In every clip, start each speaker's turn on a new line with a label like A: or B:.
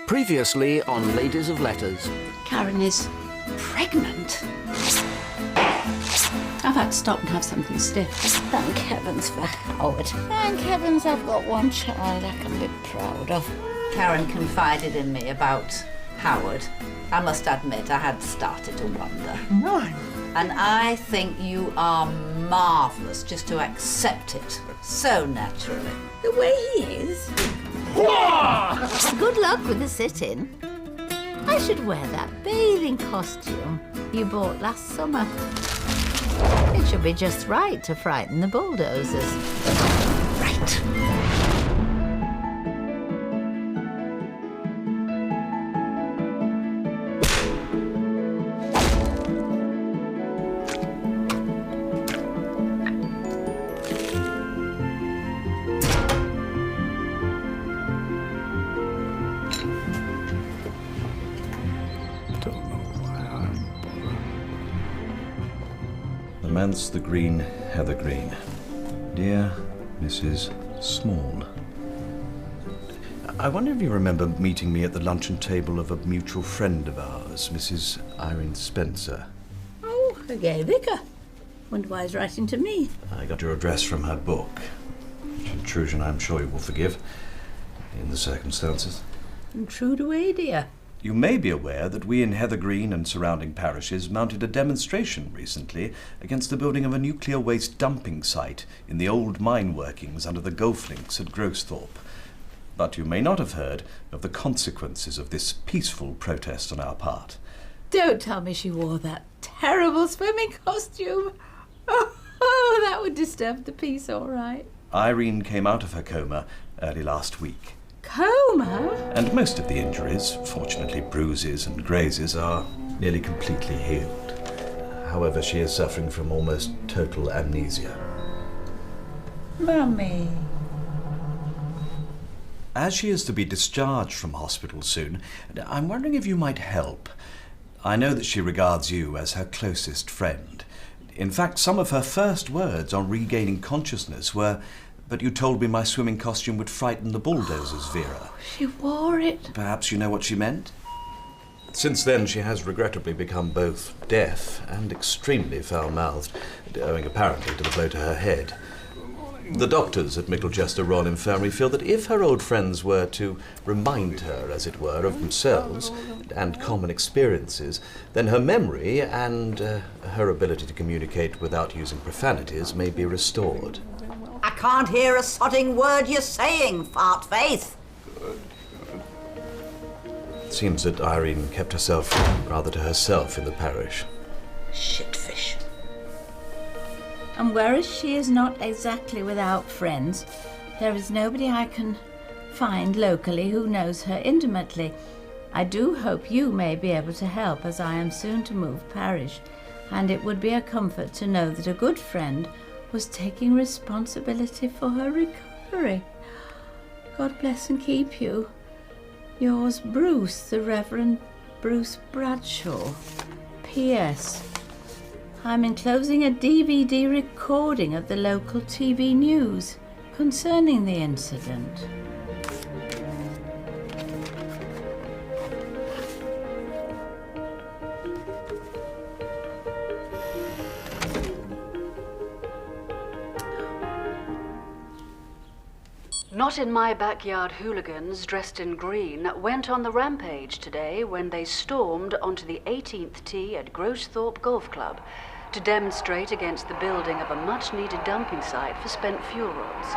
A: Previously on Ladies of Letters.
B: Karen is pregnant. I've had to stop and have something stiff.
C: Thank heavens for Howard. Thank heavens I've got one child I can be proud of.
D: Karen confided in me about Howard. I must admit, I had started to wonder.
C: Mine?
D: And I think you are marvellous just to accept it so naturally.
C: The way he is. Good luck with the sit-in. I should wear that bathing costume you bought last summer. It should be just right to frighten the bulldozers. Right.
E: The green heather green. Dear Mrs. Small. I wonder if you remember meeting me at the luncheon table of a mutual friend of ours, Mrs. Irene Spencer.
C: Oh, a gay vicar. Wonder why he's writing to me.
E: I got your address from her book. Which intrusion I'm sure you will forgive, in the circumstances.
C: Intrude away, dear.
E: You may be aware that we in Heather Green and surrounding parishes mounted a demonstration recently against the building of a nuclear waste dumping site in the old mine workings under the golf links at Grosthorpe. But you may not have heard of the consequences of this peaceful protest on our part.
C: Don't tell me she wore that terrible swimming costume. Oh, that would disturb the peace, all right.
E: Irene came out of her coma early last week.
C: Coma?
E: And most of the injuries, fortunately bruises and grazes, are nearly completely healed. However, she is suffering from almost total amnesia.
C: Mummy.
E: As she is to be discharged from hospital soon, I'm wondering if you might help. I know that she regards you as her closest friend. In fact, some of her first words on regaining consciousness were, "But you told me my swimming costume would frighten the bulldozers, Vera."
C: She wore it.
E: Perhaps you know what she meant? Since then, she has regrettably become both deaf and extremely foul-mouthed, owing apparently to the blow to her head. The doctors at Micklechester Royal Infirmary feel that if her old friends were to remind her, as it were, of themselves and common experiences, then her memory and her ability to communicate without using profanities may be restored.
D: I can't hear a sodding word you're saying, fart face.
E: It seems that Irene kept herself rather to herself in the parish.
D: Shitfish.
C: And whereas she is not exactly without friends, there is nobody I can find locally who knows her intimately. I do hope you may be able to help, as I am soon to move parish, and it would be a comfort to know that a good friend was taking responsibility for her recovery. God bless and keep you. Yours, Bruce, the Reverend Bruce Bradshaw. P.S. I'm enclosing a DVD recording of the local TV news concerning the incident.
F: Not in my backyard hooligans dressed in green went on the rampage today when they stormed onto the 18th tee at Grosthorpe Golf Club to demonstrate against the building of a much-needed dumping site for spent fuel rods.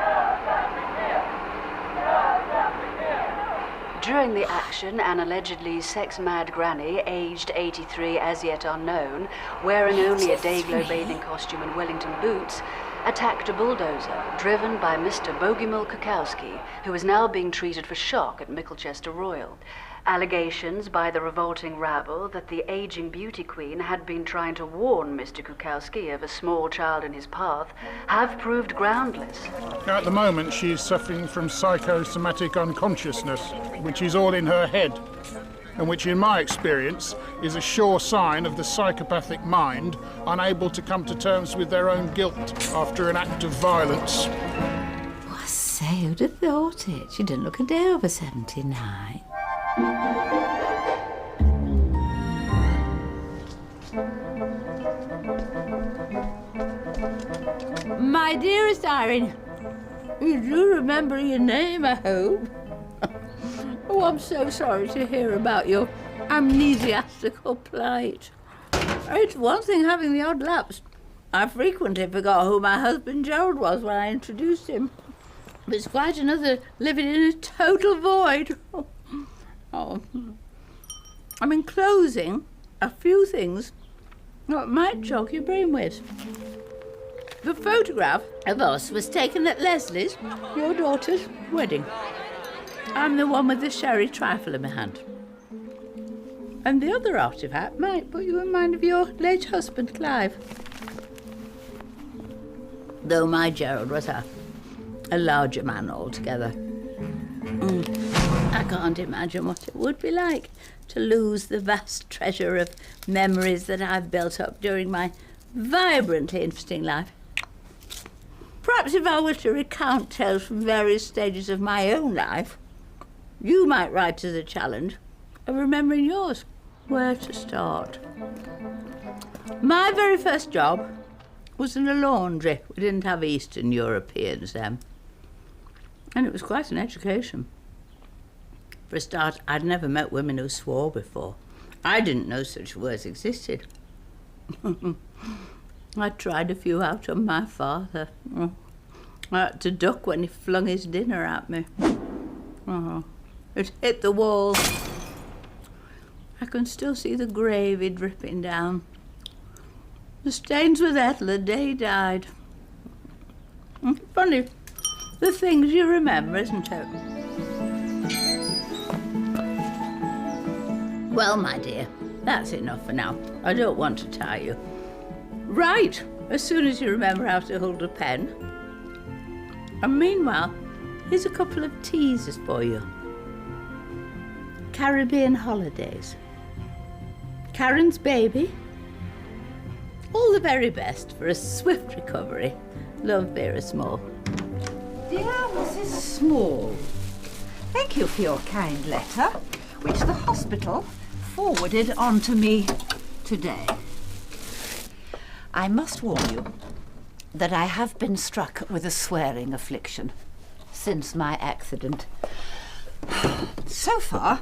F: During the action, an allegedly sex-mad granny, aged 83 as yet unknown, wearing only a day-glow bathing costume and Wellington boots, attacked a bulldozer driven by Mr. Bogeymill Kukowski, who is now being treated for shock at Micklechester Royal. Allegations by the revolting rabble that the aging beauty queen had been trying to warn Mr. Kukowski of a small child in his path have proved groundless.
G: At the moment, she is suffering from psychosomatic unconsciousness, which is all in her head, and which, in my experience, is a sure sign of the psychopathic mind unable to come to terms with their own guilt after an act of violence.
C: Oh, I say, who'd have thought it? She didn't look a day over 79. My dearest Irene, you do remember your name, I hope? Oh, I'm so sorry to hear about your amnesiastical plight. It's one thing having the odd lapse. I frequently forgot who my husband Gerald was when I introduced him. But it's quite another living in a total void. Oh. I'm enclosing a few things that might shock your brainwaves. The photograph of us was taken at Leslie's, your daughter's, wedding. I'm the one with the sherry trifle in my hand. And the other artefact might put you in mind of your late husband, Clive. Though my Gerald was a larger man altogether. I can't imagine what it would be like to lose the vast treasure of memories that I've built up during my vibrantly interesting life. Perhaps if I were to recount tales from various stages of my own life, you might rise to the challenge of remembering yours. Where to start? My very first job was in a laundry. We didn't have Eastern Europeans then. And it was quite an education. For a start, I'd never met women who swore before. I didn't know such words existed. I tried a few out on my father. I had to duck when he flung his dinner at me. It hit the wall. I can still see the gravy dripping down. The stains were there till the day he died. Funny, the things you remember, isn't it? Well, my dear, that's enough for now. I don't want to tire you. Write as soon as you remember how to hold a pen. And meanwhile, here's a couple of teasers for you. Caribbean holidays. Karen's baby. All the very best for a swift recovery. Love, Vera Small.
D: Dear Mrs. Small, thank you for your kind letter, which the hospital forwarded on to me today. I must warn you that I have been struck with a swearing affliction since my accident. So far,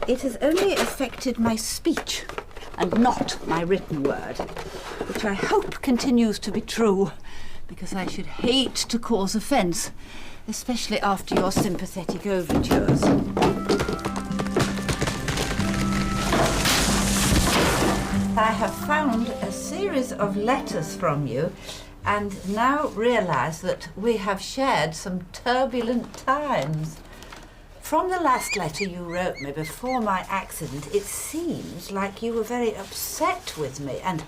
D: it has only affected my speech and not my written word, which I hope continues to be true, because I should hate to cause offence, especially after your sympathetic overtures. I have found a series of letters from you and now realise that we have shared some turbulent times. From the last letter you wrote me before my accident, it seems like you were very upset with me, and,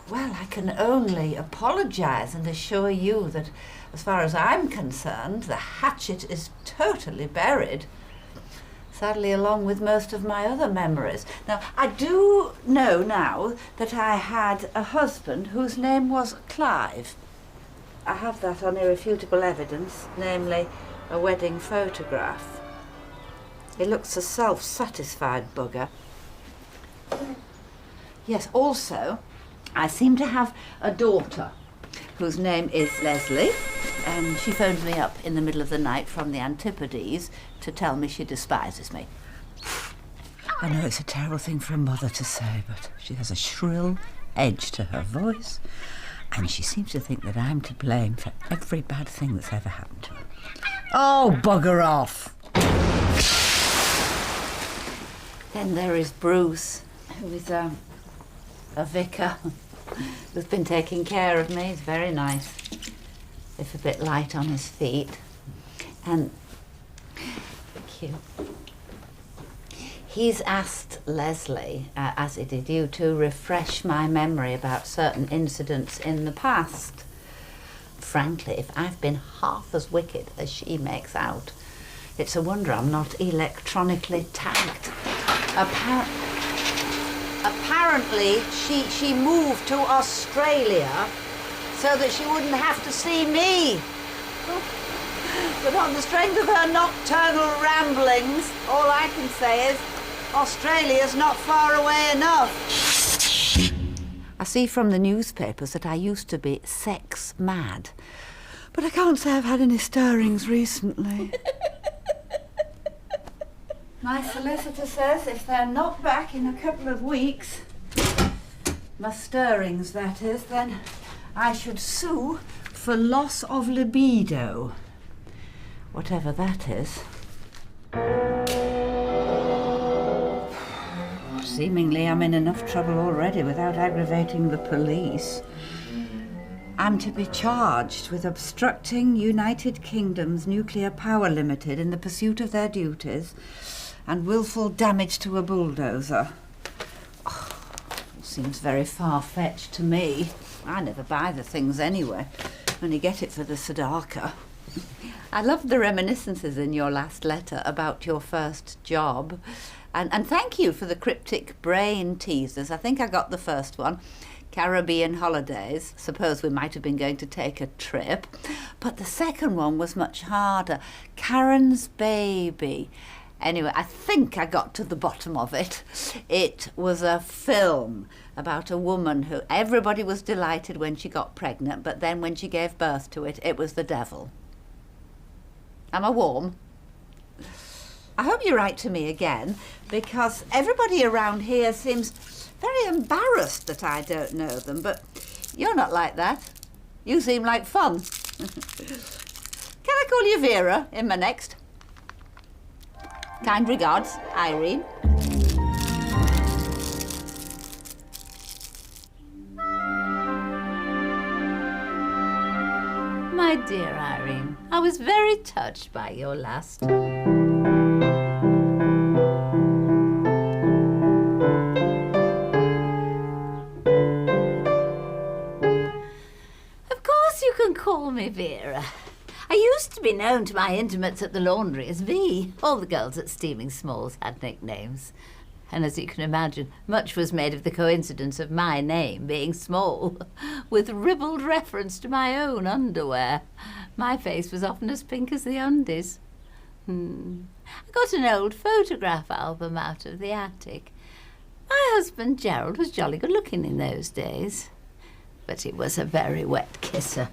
D: well, I can only apologise and assure you that, as far as I'm concerned, the hatchet is totally buried. Sadly, along with most of my other memories. Now, I do know now that I had a husband whose name was Clive. I have that on irrefutable evidence, namely a wedding photograph. He looks a self-satisfied bugger. Yes, also, I seem to have a daughter whose name is Leslie, and she phoned me up in the middle of the night from the Antipodes to tell me she despises me. I know it's a terrible thing for a mother to say, but she has a shrill edge to her voice, and she seems to think that I'm to blame for every bad thing that's ever happened to her. Oh, bugger off! Then there is Bruce, who is a vicar who's been taking care of me. He's very nice, if a bit light on his feet. And thank you. He's asked Leslie, as he did you, to refresh my memory about certain incidents in the past. Frankly, if I've been half as wicked as she makes out, it's a wonder I'm not electronically tagged. Apparently, she moved to Australia so that she wouldn't have to see me. But on the strength of her nocturnal ramblings, all I can say is Australia's not far away enough. I see from the newspapers that I used to be sex mad, but I can't say I've had any stirrings recently. My solicitor says if they're not back in a couple of weeks, my stirrings that is, then I should sue for loss of libido. Whatever that is. Seemingly I'm in enough trouble already without aggravating the police. I'm to be charged with obstructing United Kingdom's Nuclear Power Limited in the pursuit of their duties and willful damage to a bulldozer. Oh, seems very far-fetched to me. I never buy the things anyway. Only get it for the Sadaka. I loved the reminiscences in your last letter about your first job. And thank you for the cryptic brain teasers. I think I got the first one. Caribbean holidays. Suppose we might have been going to take a trip. But the second one was much harder. Karen's baby. Anyway, I think I got to the bottom of it. It was a film about a woman who everybody was delighted when she got pregnant, but then when she gave birth to it, it was the devil. Am I warm? I hope you write to me again, because everybody around here seems very embarrassed that I don't know them, but you're not like that. You seem like fun. Can I call you Vera in my next? Kind regards, Irene.
C: My dear Irene, I was very touched by your last. Of course you can call me Vera. I used to be known to my intimates at the laundry as V. All the girls at Steaming Smalls had nicknames. And as you can imagine, much was made of the coincidence of my name being Small, with ribald reference to my own underwear. My face was often as pink as the undies. I got an old photograph album out of the attic. My husband Gerald was jolly good looking in those days, but he was a very wet kisser.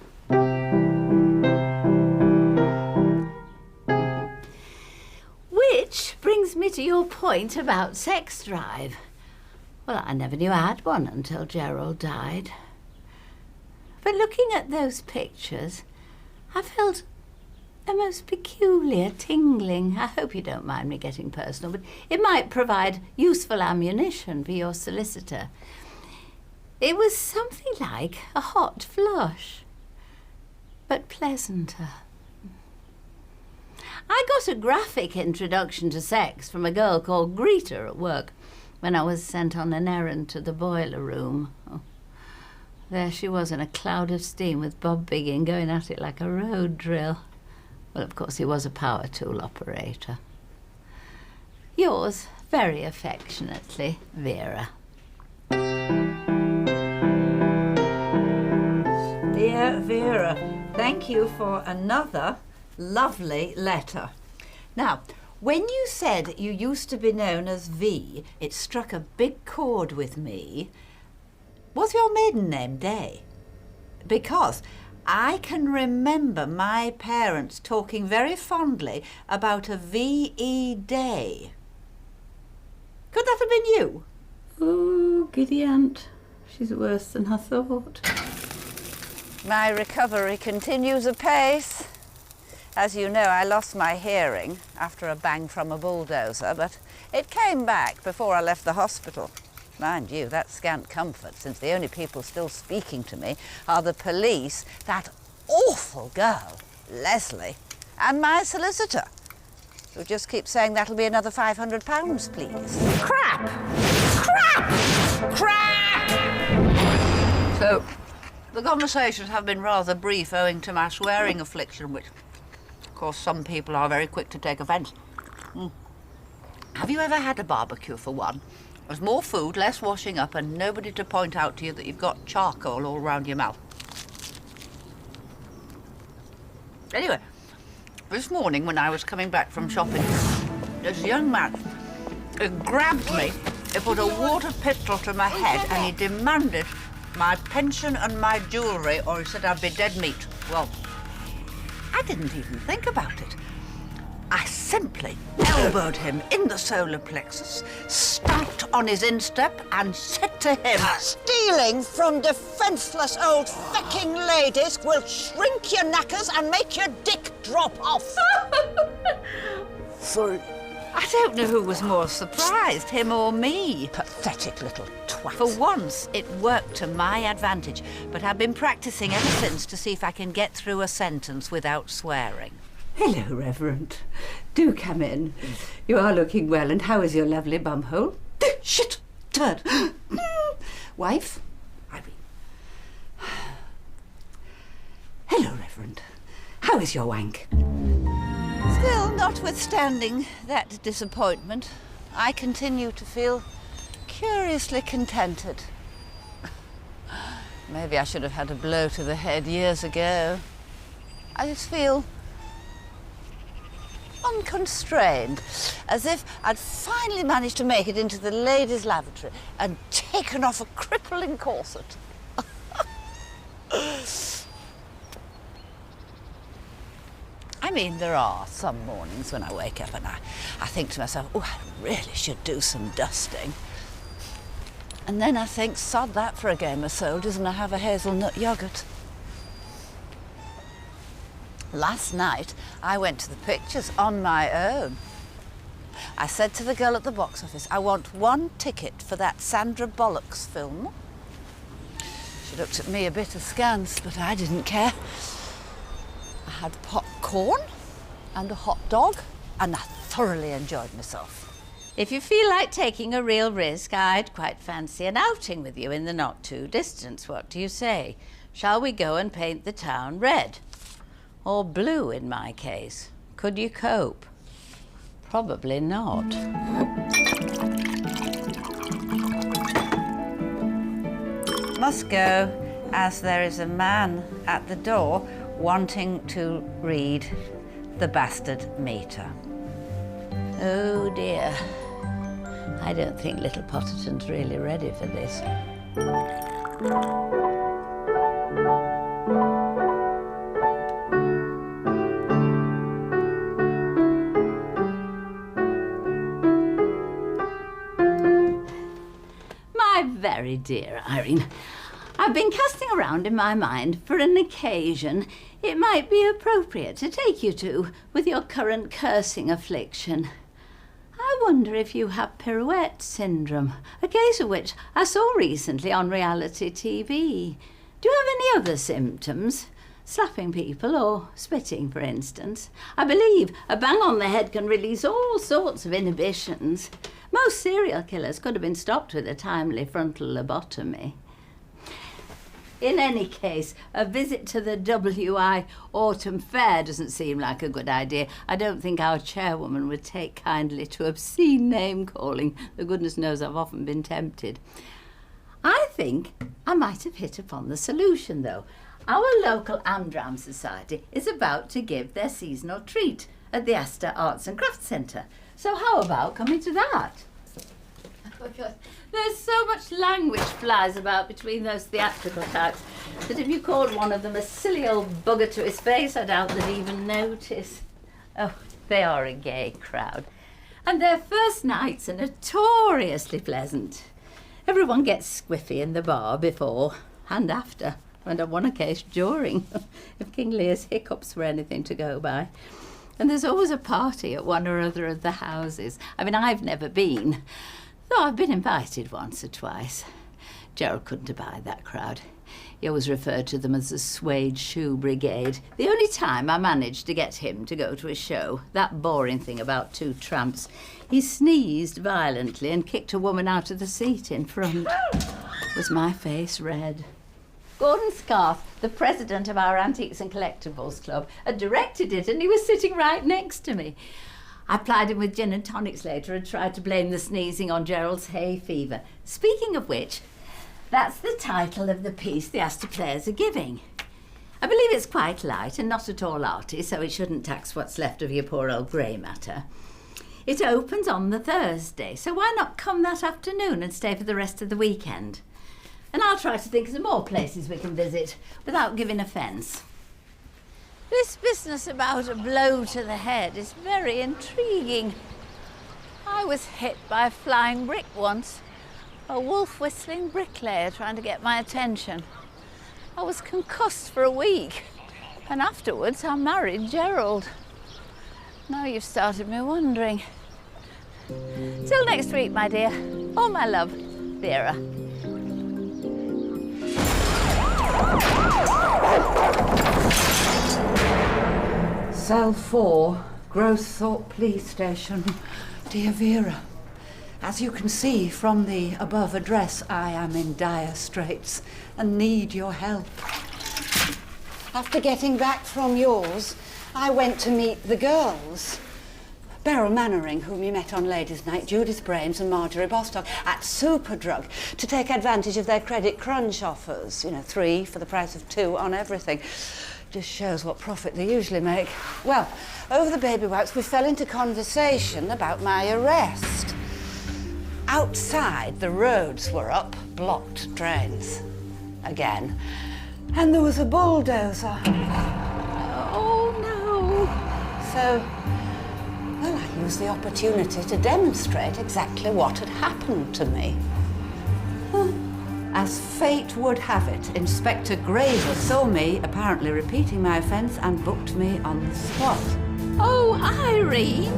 C: Which brings me to your point about sex drive. Well, I never knew I had one until Gerald died. But looking at those pictures, I felt a most peculiar tingling. I hope you don't mind me getting personal, but it might provide useful ammunition for your solicitor. It was something like a hot flush, but pleasanter. I got a graphic introduction to sex from a girl called Greta at work when I was sent on an errand to the boiler room. Oh, there she was in a cloud of steam with Bob Biggin going at it like a road drill. Well, of course, he was a power tool operator. Yours, very affectionately, Vera.
D: Dear Vera, thank you for another lovely letter. Now, when you said you used to be known as V, it struck a big chord with me. Was your maiden name Day? Because I can remember my parents talking very fondly about a V.E. Day. Could that have been you?
C: Oh, giddy aunt. She's worse than I thought.
D: My recovery continues apace. As you know, I lost my hearing after a bang from a bulldozer, but it came back before I left the hospital. Mind you, that's scant comfort, since the only people still speaking to me are the police, that awful girl, Leslie, and my solicitor, who just keeps saying that'll be another £500, please.
C: Crap! Crap! Crap!
D: So, the conversations have been rather brief owing to my swearing affliction, which, of course, some people are very quick to take offence. Have you ever had a barbecue for one? There's more food, less washing up, and nobody to point out to you that you've got charcoal all round your mouth. Anyway, This morning when I was coming back from shopping, this young man grabbed me, he put a water pistol to my head and he demanded my pension and my jewellery or he said I'd be dead meat. Well, I didn't even think about it. I simply elbowed him in the solar plexus, stamped on his instep and said to him,
H: "Stealing from defenceless old fecking ladies will shrink your knackers and make your dick drop off."
G: Sorry.
D: I don't know who was more surprised, him or me.
H: Pathetic little twat.
D: For once, it worked to my advantage, but I've been practising ever since to see if I can get through a sentence without swearing.
C: Hello, Reverend. Do come in. You are looking well, and how is your lovely bumhole? Shit! Turd! Wife? Irene. Hello, Reverend. How is your wank?
D: Still, notwithstanding that disappointment, I continue to feel curiously contented. Maybe I should have had a blow to the head years ago. I just feel unconstrained, as if I'd finally managed to make it into the ladies' lavatory and taken off a crippling corset. I mean, there are some mornings when I wake up and I think to myself, oh, I really should do some dusting. And then I think, sod that for a game of soldiers, and I have a hazelnut yoghurt. Last night, I went to the pictures on my own. I said to the girl at the box office, I want 1 ticket for that Sandra Bullock's film. She looked at me a bit askance, but I didn't care. I had popcorn and a hot dog, and I thoroughly enjoyed myself.
C: If you feel like taking a real risk, I'd quite fancy an outing with you in the not-too-distance. What do you say? Shall we go and paint the town red? Or blue, in my case. Could you cope? Probably not.
D: Must go, as there is a man at the door wanting to read the bastard meter.
C: Oh dear. I don't think little Potterton's really ready for this. My very dear Irene, I've been casting around in my mind for an occasion it might be appropriate to take you to with your current cursing affliction. I wonder if you have pirouette syndrome, a case of which I saw recently on reality TV. Do you have any other symptoms? Slapping people or spitting, for instance. I believe a bang on the head can release all sorts of inhibitions. Most serial killers could have been stopped with a timely frontal lobotomy. In any case, a visit to the WI Autumn Fair doesn't seem like a good idea. I don't think our chairwoman would take kindly to obscene name-calling, though goodness knows I've often been tempted. I think I might have hit upon the solution, though. Our local Amdram Society is about to give their seasonal treat at the Astor Arts and Crafts Centre. So how about coming to that? Oh, God. There's so much language flies about between those theatrical types that if you called one of them a silly old bugger to his face, I doubt they'd even notice. Oh, they are a gay crowd. And their first nights are notoriously pleasant. Everyone gets squiffy in the bar before and after, and on one occasion during, if King Lear's hiccups were anything to go by. And there's always a party at one or other of the houses. I mean, I've never been, though I've been invited once or twice. Gerald couldn't abide that crowd. He always referred to them as the Suede Shoe Brigade. The only time I managed to get him to go to a show, that boring thing about 2 tramps, he sneezed violently and kicked a woman out of the seat in front. Was my face red? Gordon Scarth, the president of our Antics and Collectibles Club, had directed it and he was sitting right next to me. I plied him with gin and tonics later and tried to blame the sneezing on Gerald's hay fever. Speaking of which, that's the title of the piece the Astor Players are giving. I believe it's quite light and not at all arty, so it shouldn't tax what's left of your poor old grey matter. It opens on the Thursday, so why not come that afternoon and stay for the rest of the weekend? And I'll try to think of some more places we can visit without giving offence. This business about a blow to the head is very intriguing. I was hit by a flying brick once, a wolf-whistling bricklayer trying to get my attention. I was concussed for a week, and afterwards I married Gerald. Now you've started me wondering. Till next week, my dear. Oh, my love, Vera.
D: Cell 4, Grosthorpe Police Station. Dear Vera, as you can see from the above address, I am in dire straits and need your help. After getting back from yours, I went to meet the girls. Beryl Mannering, whom you met on Ladies' Night, Judith Brains and Marjorie Bostock, at Superdrug to take advantage of their credit crunch offers. You know, 3 for the price of 2 on everything. Just shows what profit they usually make. Well, over the baby wipes, we fell into conversation about my arrest. Outside, the roads were up, blocked drains. Again. And there was a bulldozer.
C: Oh, no.
D: So, well, I used the opportunity to demonstrate exactly what had happened to me. As fate would have it, Inspector Graver saw me apparently repeating my offence and booked me on the spot.
C: Oh, Irene!